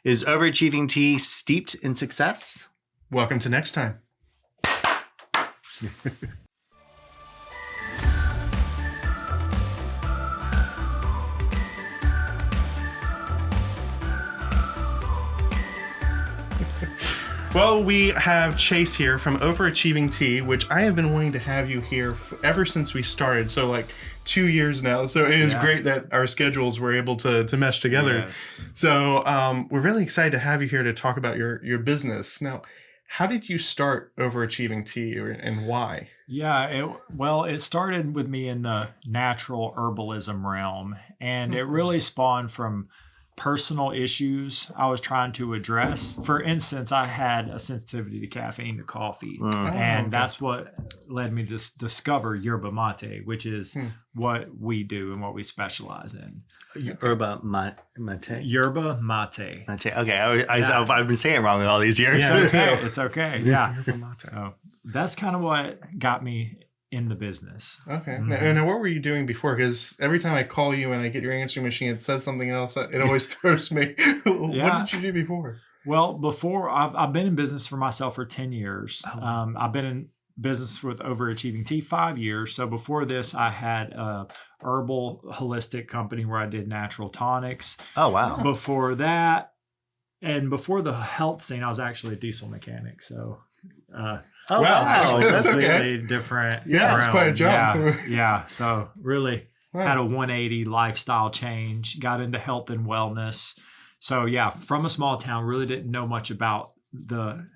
Is OverAchieving Tea steeped in success? Welcome to Next Time. Well, we have Chase here from OverAchieving Tea, which I have been wanting to have you here ever since we started. So like 2 years now. So it is great that our schedules were able to mesh together. Yes. So we're really excited to have you here to talk about your business. Now, how did you start OverAchieving Tea and why? Yeah, it started with me in the natural herbalism realm, and it really spawned from personal issues I was trying to address. For instance, I had a sensitivity to caffeine, to coffee, and that's what led me to discover Yerba Mate, which is what we do and what we specialize in. Yerba Mate? Yerba Mate. Mate. Okay, I've been saying it wrong all these years. Yeah, it's okay. Yeah. Yerba Mate. So that's kind of what got me in the business. Okay. Now, what were you doing before? Because every time I call you and I get your answering machine, it says something else. It always throws me. What did you do before? Well, before I've been in business for myself for 10 years. I've been in business with OverAchieving Tea 5 years. So before this, I had a herbal holistic company where I did natural tonics. Oh, wow. Before that, and before the health scene, I was actually a diesel mechanic. So Wow. That's okay. completely different. Yeah, it's quite a jump. Yeah. So really had a 180 lifestyle change, got into health and wellness. So yeah, from a small town, really didn't know much about the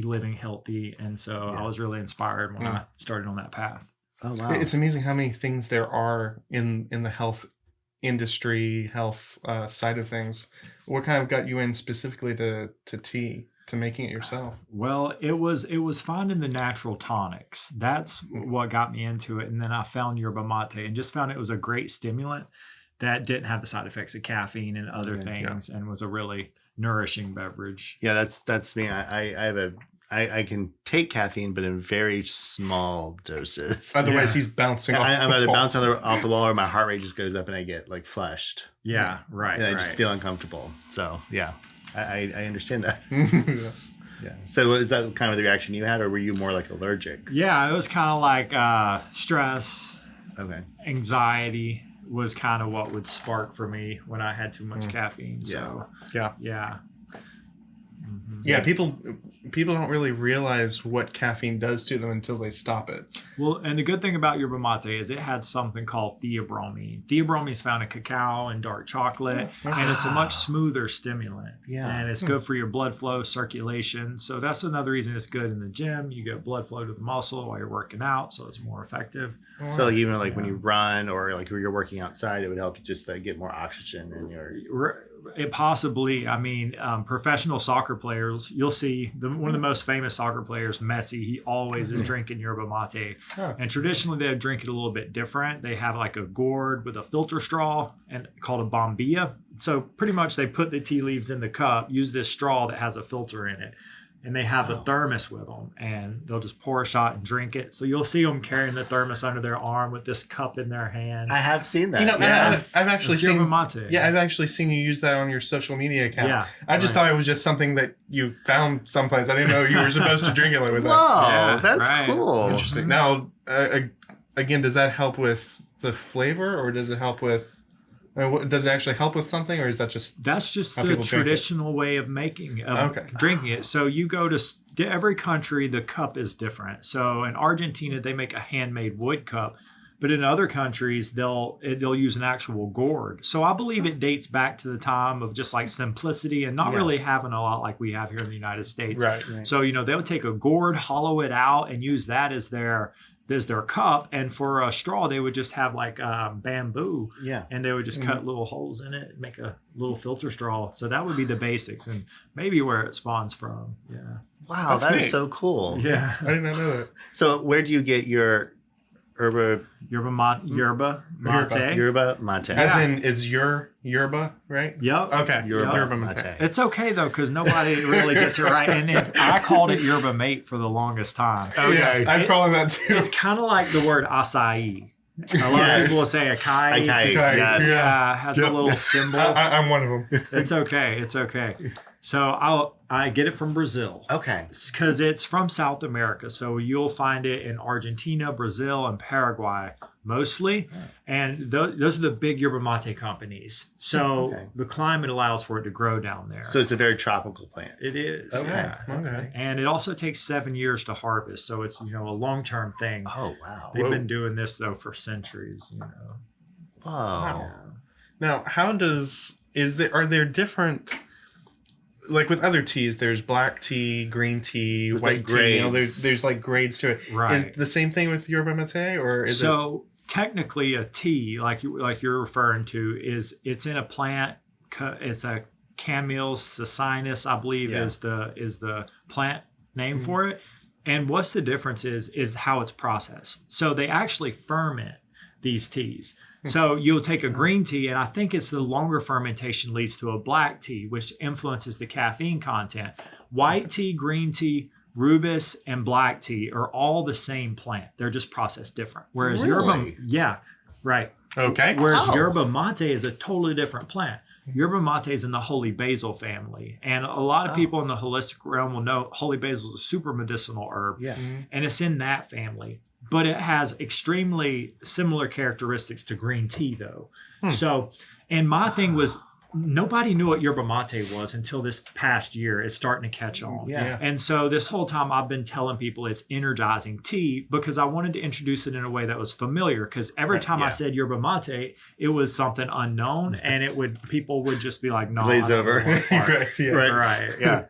living healthy. And so I was really inspired when I started on that path. Oh, wow. It's amazing how many things there are in the health industry, health side of things. What kind of got you in specifically to tea? To making it yourself? Well, it was finding the natural tonics. That's what got me into it. And then I found Yerba Mate and just found it was a great stimulant that didn't have the side effects of caffeine and other things and was a really nourishing beverage. Yeah, that's me. I can take caffeine, but in very small doses. Otherwise, he's bouncing off I'm the either wall. bouncing off the wall or my heart rate just goes up and I get like flushed. Yeah, right. And I just feel uncomfortable. So, yeah. I understand that. Yeah. So is that kind of the reaction you had, or were you more like allergic? Yeah, it was kind of like stress, anxiety was kind of what would spark for me when I had too much caffeine. So yeah. Yeah, people don't really realize what caffeine does to them until they stop it. Well, and the good thing about Yerba Mate is it has something called theobromine. Theobromine is found in cacao and dark chocolate, and it's a much smoother stimulant. Yeah. And it's good for your blood flow, circulation. So that's another reason it's good in the gym. You get blood flow to the muscle while you're working out, so it's more effective. So like, even like when you run or like when you're working outside, it would help you just get more oxygen in your... It possibly, professional soccer players, you'll see one of the most famous soccer players, Messi, he always is drinking Yerba Mate. And traditionally they drink it a little bit different. They have like a gourd with a filter straw and called a bombilla. So pretty much they put the tea leaves in the cup, use this straw that has a filter in it. And they have a thermos with them, and they'll just pour a shot and drink it. So you'll see them carrying the thermos under their arm with this cup in their hand. I have seen that. I've actually seen Yerba Mate. Yeah, I've actually seen you use that on your social media account. Yeah, I just thought it was just something that you found someplace. I didn't know you were supposed to drink it with that. Whoa, that's cool. Interesting. Now, again, does that help with the flavor, or does it help with? Does it actually help with something, or is that just... That's just the traditional way of drinking it. So you go to every country, the cup is different. So in Argentina, they make a handmade wood cup, but in other countries, they'll use an actual gourd. So I believe it dates back to the time of just like simplicity and not really having a lot like we have here in the United States. Right. So, they'll take a gourd, hollow it out, and use that as their cup, and for a straw they would just have like bamboo, and they would just cut little holes in it and make a little filter straw. So that would be the basics and maybe where it spawns from. Wow, that is so cool. I did not know that. So where do you get your Yerba Mate. As in, it's your Yerba, right? Yep. Okay. Yerba Mate. It's okay though, because nobody really gets it right. And I called it Yerba Mate for the longest time. Oh yeah, I'm calling that too. It's kind of like the word acai. A lot of people will say acai. Yes. Yeah, has a little symbol. I'm one of them. It's okay. So I get it from Brazil. Okay. Because it's from South America. So you'll find it in Argentina, Brazil, and Paraguay mostly. And those are the big yerba mate companies. So the climate allows for it to grow down there. So it's a very tropical plant. It is. Okay. Yeah. Okay. And it also takes 7 years to harvest. So it's, a long-term thing. Oh, wow. They've been doing this, though, for centuries, Whoa. Wow. Now, are there different, like with other teas, there's black tea, green tea, There's white like tea, grades. there's like grades to it. Right. Is the same thing with yerba mate, or is So technically a tea, like you're referring to, it's in a plant. It's a Camille Cicinus, I believe is the plant name for it. And what's the difference is how it's processed. So they actually ferment these teas. So you'll take a green tea, and I think it's the longer fermentation leads to a black tea, which influences the caffeine content. White tea, green tea, rubus, and black tea are all the same plant. They're just processed different. Whereas Really? Okay. Whereas yerba mate is a totally different plant. Yerba mate is in the holy basil family. And a lot of people in the holistic realm will know holy basil is a super medicinal herb. Yeah. And it's in that family. But it has extremely similar characteristics to green tea, though. So, and my thing was, nobody knew what yerba mate was until this past year. It's starting to catch on. Yeah. And so this whole time I've been telling people it's energizing tea because I wanted to introduce it in a way that was familiar. Because every time I said yerba mate, it was something unknown, and people would just be like, "No, Glaze over." Right. Yeah.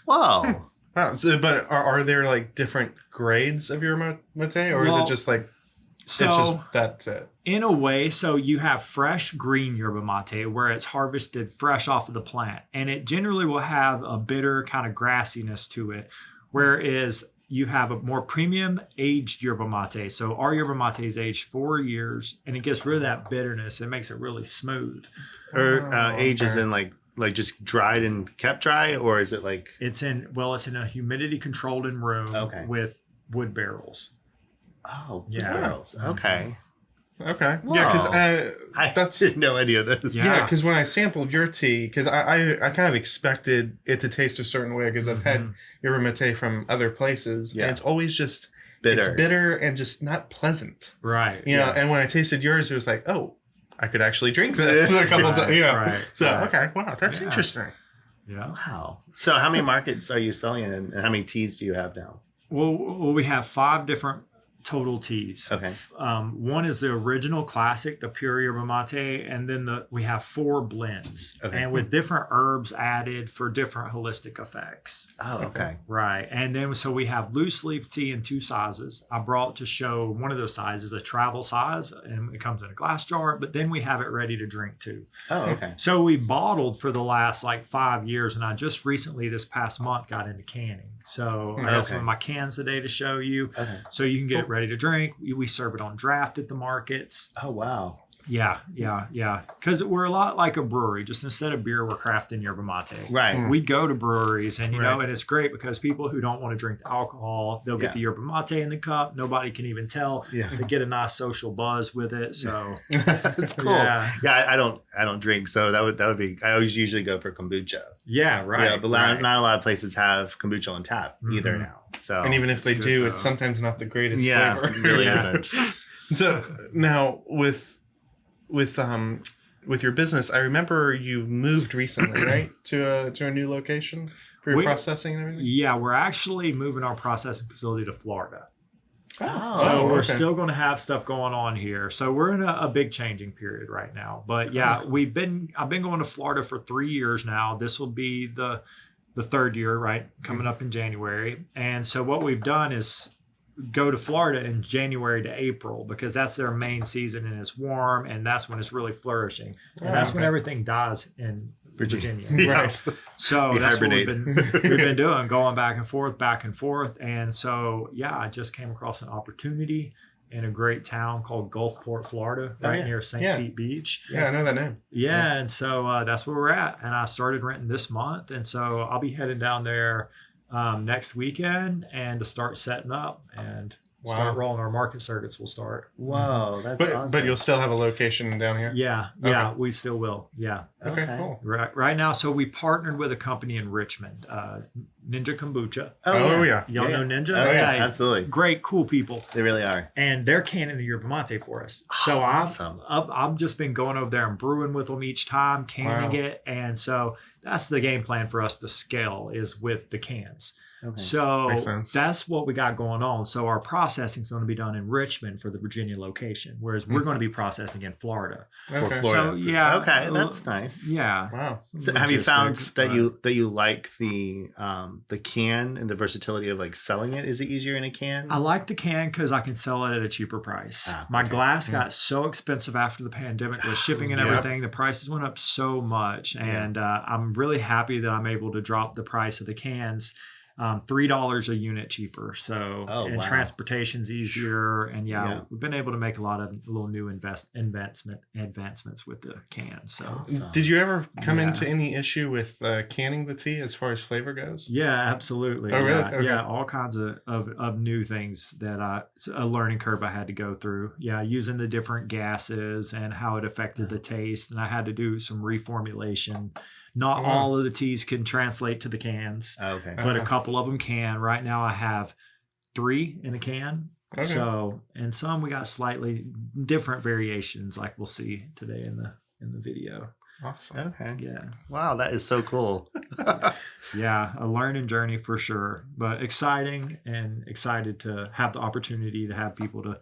Wow. Wow. So, but are there like different grades of yerba mate, or is it just like it's just that's it? In a way, so you have fresh green yerba mate where it's harvested fresh off of the plant, and it generally will have a bitter kind of grassiness to it, whereas you have a more premium aged yerba mate. So our yerba mate is aged 4 years, and it gets rid of that bitterness. It makes it really smooth. Or age is in like just dried and kept dry, or is it like It's in a humidity controlled room with wood barrels. barrels? Okay. Okay. Whoa. Yeah, because I that's had no idea this. yeah. Because when I sampled your tea, because I kind of expected it to taste a certain way because I've had yerba mate from other places, and it's always just Bitter. It's bitter and just not pleasant. Right. You know, and when I tasted yours, it was like, oh, I could actually drink this a couple times. You know. Right. So Right. okay, wow, that's interesting. Yeah. Wow. So how many markets are you selling in, and how many teas do you have now? Well, we have 5 different total teas. Okay. One is the original classic, the pure yerba mate, and then we have 4 blends, and with different herbs added for different holistic effects. Oh, okay. Right, and then so we have loose leaf tea in 2 sizes. I brought to show one of those sizes, a travel size, and it comes in a glass jar. But then we have it ready to drink too. Oh, okay. So we bottled for the last 5 years, and I just recently this past month got into canning. So I have some of my cans today to show you. Okay. So you can get it ready to drink. We serve it on draft at the markets. Oh, wow. Yeah. Because we're a lot like a brewery. Just instead of beer, we're crafting yerba mate. Right. We go to breweries, and and it's great because people who don't want to drink the alcohol, they'll get the yerba mate in the cup. Nobody can even tell. Yeah. They get a nice social buzz with it. So That's cool. Yeah. I don't drink, so that would be. I always usually go for kombucha. yeah, right. Yeah, but not a lot of places have kombucha on tap either now. So And even if they good, do, though. it's sometimes not the greatest yeah, flavor. it really Yeah. isn't. So now with your business, I remember you moved recently, right, to a new location for your processing and everything. Yeah, we're actually moving our processing facility to Florida. Oh, So we're okay. still going to have stuff going on here. So we're in a big changing period right now. But yeah, I've been going to Florida for 3 years now. This will be the 3rd year, right? Coming up in January. And so what we've done is go to Florida in January to April because that's their main season and it's warm and that's when it's really flourishing. And that's when everything dies in Virginia. Right. So We that's hibernate. what we've been doing, going back and forth. And so, yeah, I just came across an opportunity in a great town called Gulfport, Florida, right near St. Pete Beach. Yeah, I know that name. Yeah, and so that's where we're at. And I started renting this month. And so I'll be heading down there next weekend and to start setting up and start rolling our market circuits. We'll start. Whoa, that's awesome. But you'll still have a location down here? Yeah, we still will. Yeah. Okay, cool. Right now, so we partnered with a company in Richmond, Ninja Kombucha. Oh, yeah. Y'all know Ninja? Oh, yeah, it's absolutely. Great, cool people. They really are. And they're canning the yerba mate for us. So awesome. I've just been going over there and brewing with them each time, canning it. And so that's the game plan for us to scale is with the cans. Okay. So Makes sense. that's what we got going on. So our processing is going to be done in Richmond for the Virginia location, whereas we're going to be processing in Florida. Okay. Florida. So yeah. Okay, that's nice. Yeah. Wow. So have you found that Logistics, you like the can and the versatility of like selling it? Is it easier in a can? I like the can because I can sell it at a cheaper price. My glass got so expensive after the pandemic with shipping and everything. The prices went up so much. And I'm really happy that I'm able to drop the price of the cans $3 a unit cheaper. So and transportation's easier. And we've been able to make a lot of little new advancements with the cans. So did you ever come into any issue with canning the tea as far as flavor goes? Yeah, absolutely. Oh, really? Okay. Yeah, all kinds of new things that a learning curve I had to go through. Yeah, using the different gases and how it affected the taste. And I had to do some reformulation. Not all of the teas can translate to the cans, but a couple of them can. Right now I have 3 in a can. Okay. So, and some we got slightly different variations like we'll see today in the video. Awesome. Okay. Yeah. Wow, that is so cool. Yeah, a learning journey for sure, but exciting and excited to have the opportunity to have people to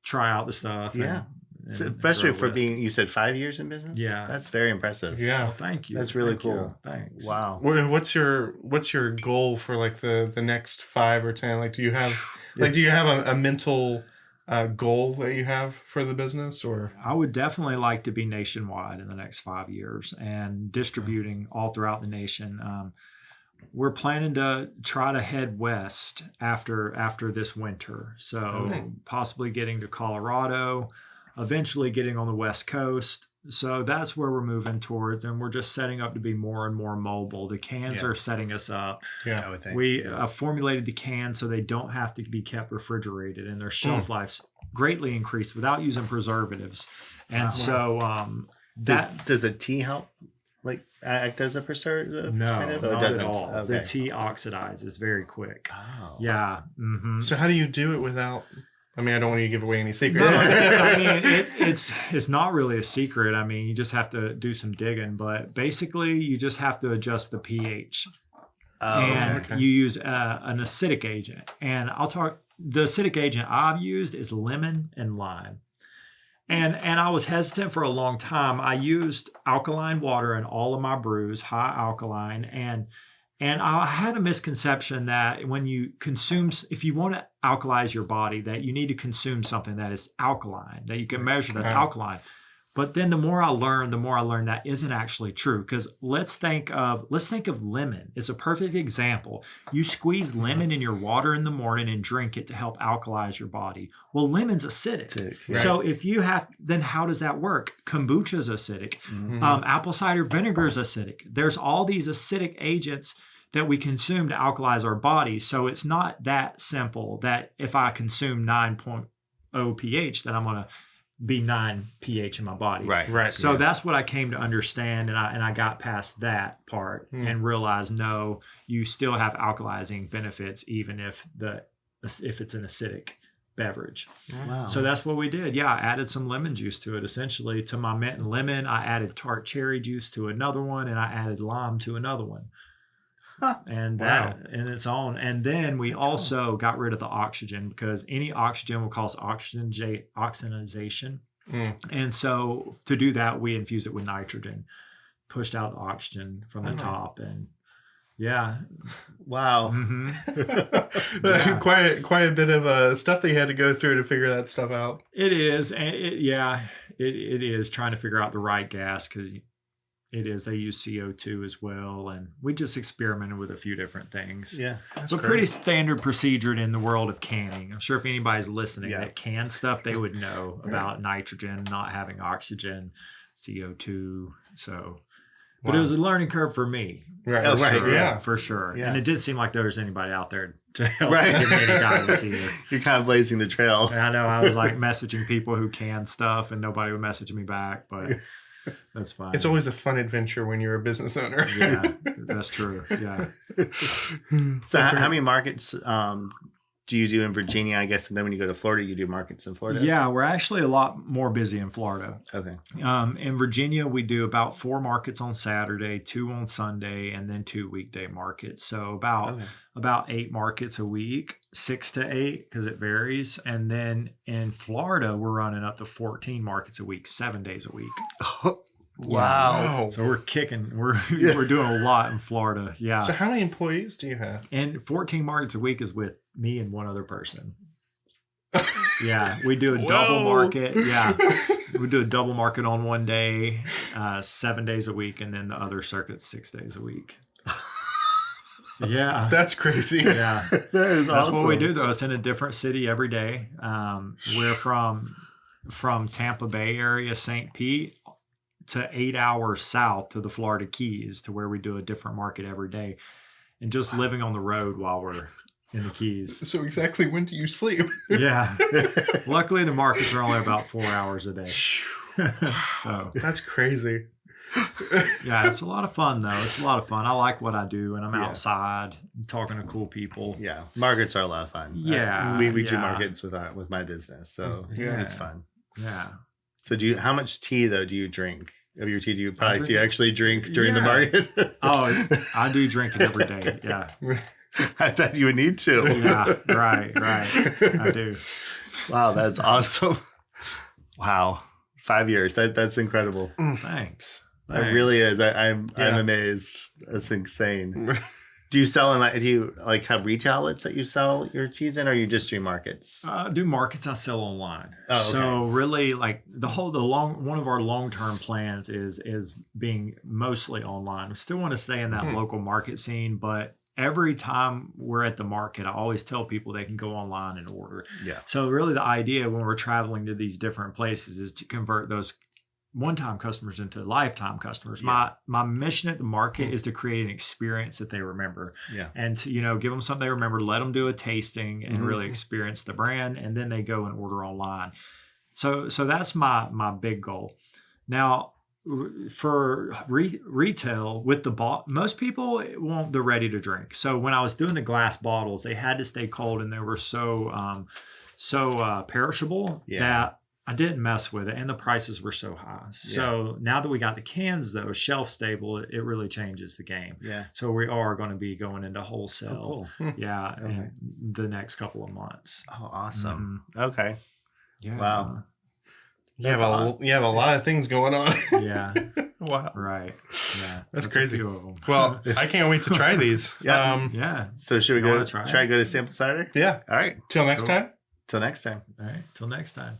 try out the stuff. Yeah. Especially for being, you said 5 years in business? Yeah. That's very impressive. Yeah. Well, thank you. That's really Thank cool. you. Thanks. Wow. What's your goal for like the next 5 or 10? Like, do you have a mental goal that you have for the business, or? I would definitely like to be nationwide in the next 5 years and distributing all throughout the nation. We're planning to try to head west after this winter. So possibly getting to Colorado, eventually getting on the West Coast. So that's where we're moving towards, and we're just setting up to be more and more mobile. The cans are setting us up. Yeah, I would think. We formulated the cans so they don't have to be kept refrigerated, and their shelf lives greatly increased without using preservatives. And does the tea help? Like act as a preservative? No, kind of? not at all. Okay. The tea oxidizes very quick. Oh. Yeah. Mm-hmm. So how do you do it without? I mean, I don't want you to give away any secrets. No, I mean, it's not really a secret. I mean, you just have to do some digging, but basically, you just have to adjust the pH. You use an acidic agent, and the acidic agent I've used is lemon and lime. And I was hesitant for a long time. I used alkaline water in all of my brews, high alkaline, and I had a misconception that when you consume, if you want to alkalize your body, that you need to consume something that is alkaline, that you can measure that's alkaline. But then the more I learned that isn't actually true. Because let's think of lemon. It's a perfect example. You squeeze lemon in your water in the morning and drink it to help alkalize your body. Well, lemon's acidic. Right. So if you then how does that work? Kombucha is acidic. Mm-hmm. Apple cider vinegar is acidic. There's all these acidic agents that we consume to alkalize our bodies. So it's not that simple that if I consume 9.0 pH that I'm going to be 9 pH in my body. Right. So that's what I came to understand, and I got past that part and realized no, you still have alkalizing benefits even if it's an acidic beverage. Wow. So that's what we did. Yeah, I added some lemon juice to it. Essentially, to my mint and lemon, I added tart cherry juice to another one, and I added lime to another one. And that and its own. And then we also got rid of the oxygen because any oxygen will cause oxidization. And so to do that, we infused it with nitrogen, pushed out the oxygen from the top, and wow. Mm-hmm. Quite a bit of stuff that you had to go through to figure that stuff out. It is, and it is trying to figure out the right gas because they use CO2 as well, and we just experimented with a few different things. Yeah, but pretty standard procedure in the world of canning. I'm sure if anybody's listening that can stuff, they would know about nitrogen not having oxygen, CO2. So, but it was a learning curve for me. Right. For sure. Yeah. And it didn't seem like there was anybody out there to help give me any guidance either. You're kind of blazing the trail. And I know I was like messaging people who can stuff, and nobody would message me back, but. That's fine. It's always a fun adventure when you're a business owner. Yeah, that's true. Yeah. So how many markets do you do in Virginia, I guess, and then when you go to Florida, you do markets in Florida? Yeah, we're actually a lot more busy in Florida. Okay. In Virginia, we do about 4 markets on Saturday, 2 on Sunday, and then 2 weekday markets. So about 8 markets a week, 6 to 8 because it varies. And then in Florida, we're running up to 14 markets a week, 7 days a week. Wow. So we're kicking. We're doing a lot in Florida. Yeah. So how many employees do you have? And 14 markets a week is with me and one other person. Yeah, we do a double market. Yeah, we do a double market on one day, 7 days a week, and then the other circuit's 6 days a week. Yeah, That's crazy. yeah, That's that's awesome. what we do. Though it's in a different city every day. We're from Tampa Bay area, St. Pete, to 8 hours south to the Florida Keys, to where we do a different market every day, and just living on the road while we're in the Keys. So exactly when do you sleep? Yeah. Luckily, the markets are only about 4 hours a day. So, That's crazy. yeah, it's a lot of fun, though. It's a lot of fun. I like what I do, and I'm Yeah. outside talking to cool people. Yeah, markets are a lot of fun. Yeah, we do yeah. markets with my business, so Yeah. it's fun. Yeah. So how much tea though do you drink? Of your tea, do you drink- actually drink during the Yeah. market? Oh, I do drink it every day. Yeah. I thought you would need to. Yeah. Right. I do. Wow, that's awesome. Wow, 5 years. That's incredible. Thanks. It really is. I'm Yeah. amazed. That's insane. Do you sell do you have retail outlets that you sell your teas in, or you just do markets? Do markets I sell online. Oh, okay. So really, like one of our long-term plans is being mostly online. We still want to stay in that Mhm. local market scene, but every time we're at the market, I always tell people they can go online and order. Yeah. So really the idea when we're traveling to these different places is to convert those one-time customers into lifetime customers. Yeah. My mission at the market is to create an experience that they remember. Yeah. And to, give them something they remember, let them do a tasting and Mhm. really experience the brand, and then they go and order online. So that's my big goal. Now, for retail with the most people want the ready to drink. So when I was doing the glass bottles, they had to stay cold, and they were so perishable that I didn't mess with it, and the prices were so high. So now that we got the cans, though, shelf stable, it really changes the game. Yeah. So we are going to be going into wholesale. Oh, cool. Yeah, Okay. in the next couple of months. Oh, awesome. Okay. Yeah. Wow. You have a lot of things going on. Yeah. Wow. Right. Yeah. That's a crazy. few of them. Well, I can't wait to try these. Yeah. Yeah. So should we You go wanna try try it? to go to sample Saturday? Yeah. All right. Till next Cool. time. Till next time. All right. Till next time.